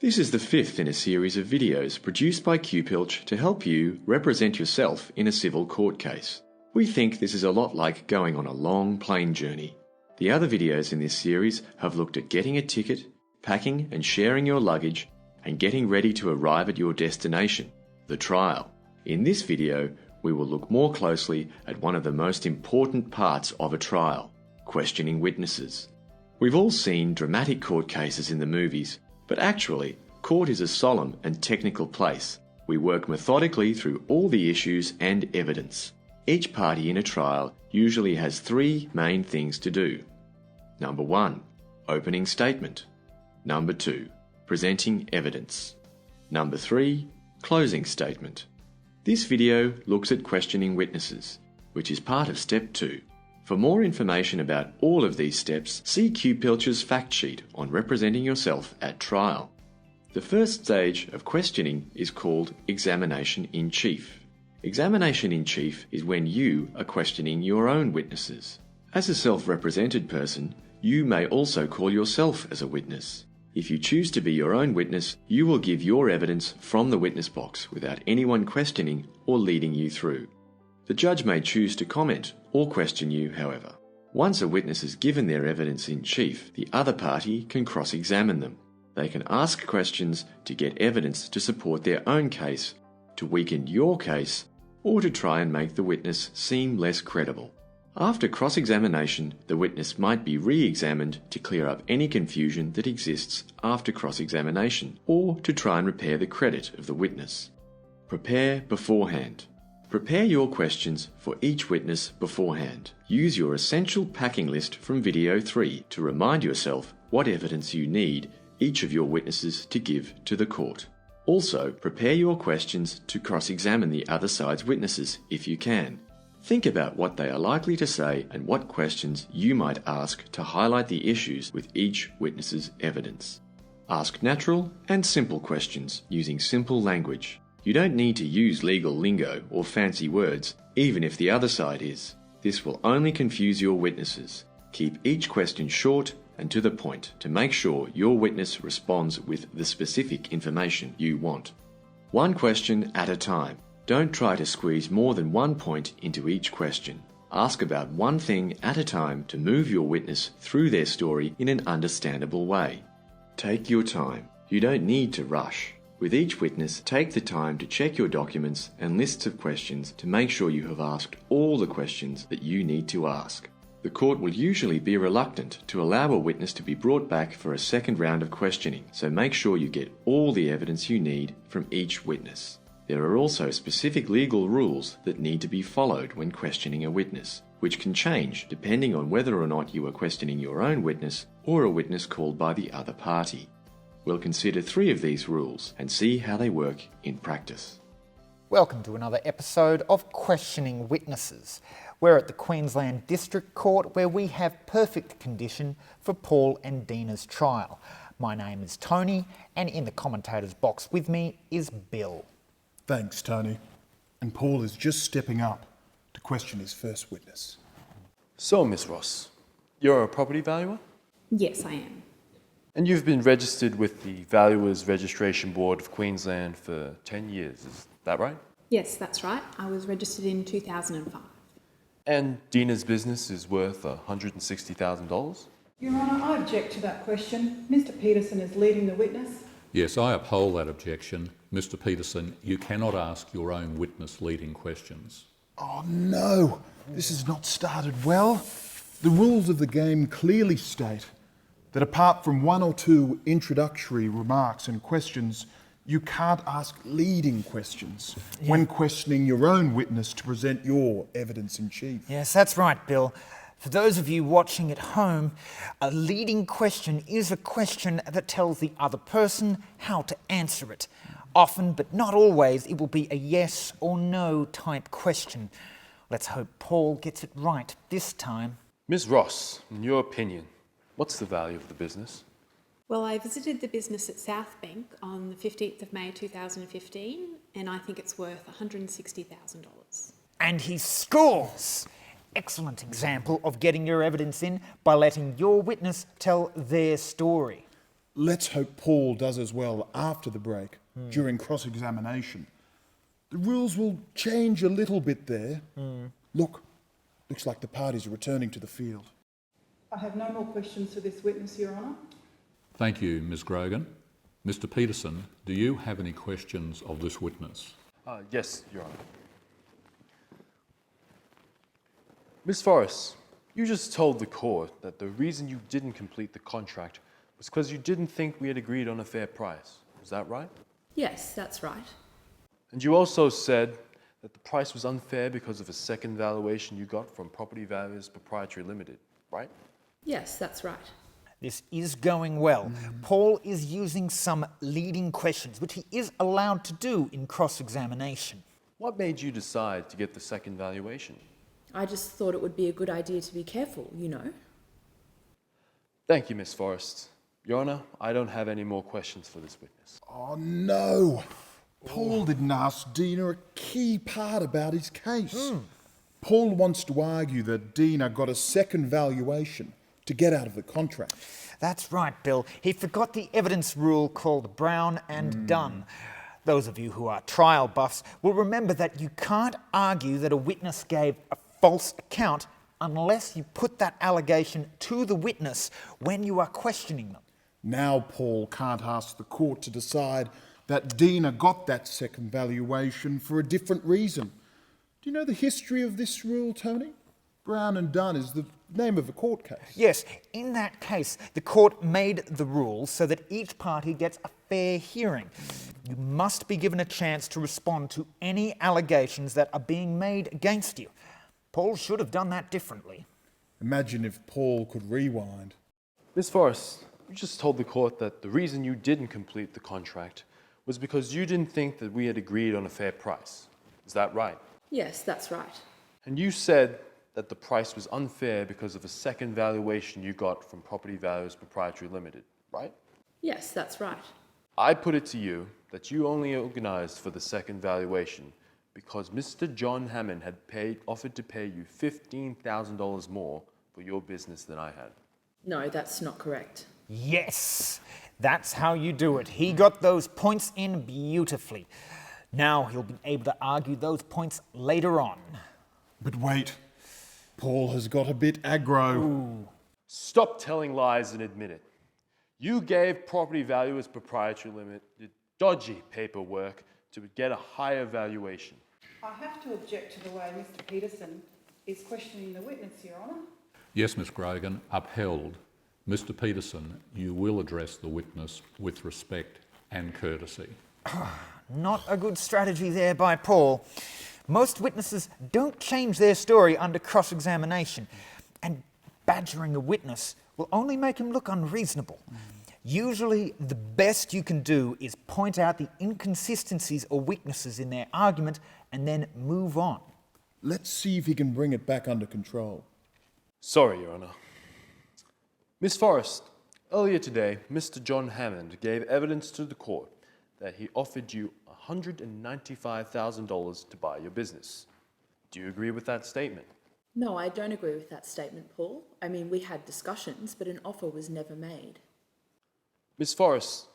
This is the fifth in a series of videos produced by QPilch to help you represent yourself in a civil court case. We think this is a lot like going on a long plane journey. The other videos in this series have looked at getting a ticket, packing and sharing your luggage, and getting ready to arrive at your destination, the trial. In this video, we will look more closely at one of the most important parts of a trial, questioning witnesses. We've all seen dramatic court cases in the movies, but actually, court is a solemn and technical place. We work methodically through all the issues and evidence. Each party in a trial usually has three main things to do. Number 1, opening statement. Number 2, presenting evidence. Number 3, closing statement. This video looks at questioning witnesses, which is part of step 2. For more information about all of these steps, see QPilch's fact sheet on representing yourself at trial. The first stage of questioning is called examination in chief. Examination in chief is when you are questioning your own witnesses. As a self-represented person, you may also call yourself as a witness. If you choose to be your own witness, you will give your evidence from the witness box without anyone questioning or leading you through. The judge may choose to comment or question you, however. Once a witness has given their evidence in chief, the other party can cross-examine them. They can ask questions to get evidence to support their own case, to weaken your case, or to try and make the witness seem less credible. After cross-examination, the witness might be re-examined to clear up any confusion that exists after cross-examination, or to try and repair the credit of the witness. Prepare beforehand. Prepare your questions for each witness beforehand. Use your essential packing list from video 3 to remind yourself what evidence you need each of your witnesses to give to the court. Also, prepare your questions to cross-examine the other side's witnesses if you can. Think about what they are likely to say and what questions you might ask to highlight the issues with each witness's evidence. Ask natural and simple questions using simple language. You don't need to use legal lingo or fancy words, even if the other side is. This will only confuse your witnesses. Keep each question short and to the point to make sure your witness responds with the specific information you want. One question at a time. Don't try to squeeze more than one point into each question. Ask about one thing at a time to move your witness through their story in an understandable way. Take your time. You don't need to rush. With each witness, take the time to check your documents and lists of questions to make sure you have asked all the questions that you need to ask. The court will usually be reluctant to allow a witness to be brought back for a second round of questioning, so make sure you get all the evidence you need from each witness. There are also specific legal rules that need to be followed when questioning a witness, which can change depending on whether or not you are questioning your own witness or a witness called by the other party. We'll consider 3 of these rules and see how they work in practice. Welcome to another episode of Questioning Witnesses. We're at the Queensland District Court where we have perfect condition for Paul and Dina's trial. My name is Tony and in the commentator's box with me is Bill. Thanks, Tony. And Paul is just stepping up to question his first witness. So, Miss Ross, you're a property valuer? Yes, I am. And you've been registered with the Valuers Registration Board of Queensland for 10 years, is that right? Yes, that's right. I was registered in 2005. And Dina's business is worth $160,000? Your Honour, I object to that question. Mr Peterson is leading the witness. Yes, I uphold that objection. Mr Peterson, you cannot ask your own witness leading questions. Oh no, this has not started well. The rules of the game clearly state that apart from 1 or 2 introductory remarks and questions, you can't ask leading questions when questioning your own witness to present your evidence in chief. Yes, that's right, Bill. For those of you watching at home, a leading question is a question that tells the other person how to answer it. Often, but not always, it will be a yes or no type question. Let's hope Paul gets it right this time. Ms. Ross, in your opinion, what's the value of the business? Well, I visited the business at Southbank on the 15th of May 2015 and I think it's worth $160,000. And he scores! Excellent example of getting your evidence in by letting your witness tell their story. Let's hope Paul does as well after the break, during cross-examination. The rules will change a little bit there. Look, looks like the parties are returning to the field. I have no more questions for this witness, Your Honour. Thank you, Ms Grogan. Mr Peterson, do you have any questions of this witness? Yes, Your Honour. Miss Forrest, you just told the court that the reason you didn't complete the contract was because you didn't think we had agreed on a fair price. Is that right? Yes, that's right. And you also said that the price was unfair because of a second valuation you got from Property Valuers Proprietary Limited, right? Yes, that's right. This is going well. Paul is using some leading questions, which he is allowed to do in cross-examination. What made you decide to get the second valuation? I just thought it would be a good idea to be careful, you know. Thank you, Miss Forrest. Your Honour, I don't have any more questions for this witness. Oh no! Paul didn't ask Dina a key part about his case. Paul wants to argue that Dina got a second valuation to get out of the contract. That's right, Bill. He forgot the evidence rule called Brown and Dunn. Those of you who are trial buffs will remember that you can't argue that a witness gave a false account unless you put that allegation to the witness when you are questioning them. Now Paul can't ask the court to decide that Dina got that second valuation for a different reason. Do you know the history of this rule, Tony? Brown and Dunn is the name of a court case. Yes, in that case, the court made the rules so that each party gets a fair hearing. You must be given a chance to respond to any allegations that are being made against you. Paul should have done that differently. Imagine if Paul could rewind. Miss Forrest, you just told the court that the reason you didn't complete the contract was because you didn't think that we had agreed on a fair price. Is that right? Yes, that's right. And you said that the price was unfair because of a second valuation you got from Property Valuers Proprietary Limited, right? Yes, that's right. I put it to you that you only organised for the second valuation because Mr. John Hammond had offered to pay you $15,000 more for your business than I had. No, that's not correct. Yes, that's how you do it. He got those points in beautifully. Now he'll be able to argue those points later on. But wait, Paul has got a bit aggro. Stop telling lies and admit it. You gave Property Valuers Proprietary Limited dodgy paperwork to get a higher valuation. I have to object to the way Mr Peterson is questioning the witness, Your Honour. Yes, Ms Grogan, upheld. Mr Peterson, you will address the witness with respect and courtesy. Not a good strategy there by Paul. Most witnesses don't change their story under cross-examination, and badgering a witness will only make him look unreasonable. Usually, the best you can do is point out the inconsistencies or weaknesses in their argument and then move on. Let's see if he can bring it back under control. Sorry, Your Honour. Miss Forrest, earlier today, Mr. John Hammond gave evidence to the court that he offered you $195,000 to buy your business. Do you agree with that statement? No, I don't agree with that statement, Paul. I mean, we had discussions, but an offer was never made. Miss Forrest,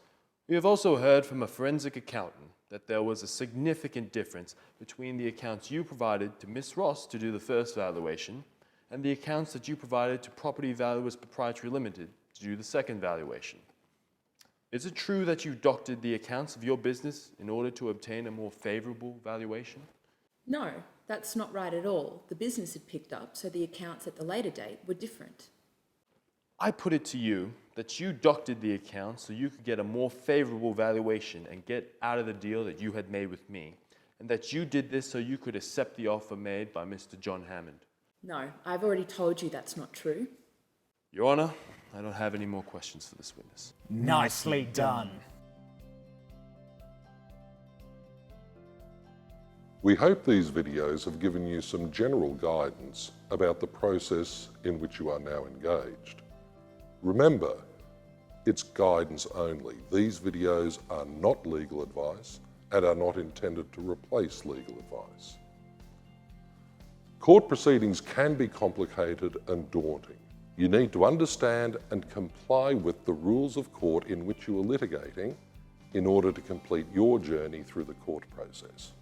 we have also heard from a forensic accountant that there was a significant difference between the accounts you provided to Miss Ross to do the first valuation and the accounts that you provided to Property Valuers Proprietary Limited to do the second valuation. Is it true that you doctored the accounts of your business in order to obtain a more favourable valuation? No, that's not right at all. The business had picked up, so the accounts at the later date were different. I put it to you that you doctored the accounts so you could get a more favourable valuation and get out of the deal that you had made with me, and that you did this so you could accept the offer made by Mr. John Hammond. No, I've already told you that's not true. Your Honour, I don't have any more questions for this witness. Nicely done. We hope these videos have given you some general guidance about the process in which you are now engaged. Remember, it's guidance only. These videos are not legal advice and are not intended to replace legal advice. Court proceedings can be complicated and daunting. You need to understand and comply with the rules of court in which you are litigating in order to complete your journey through the court process.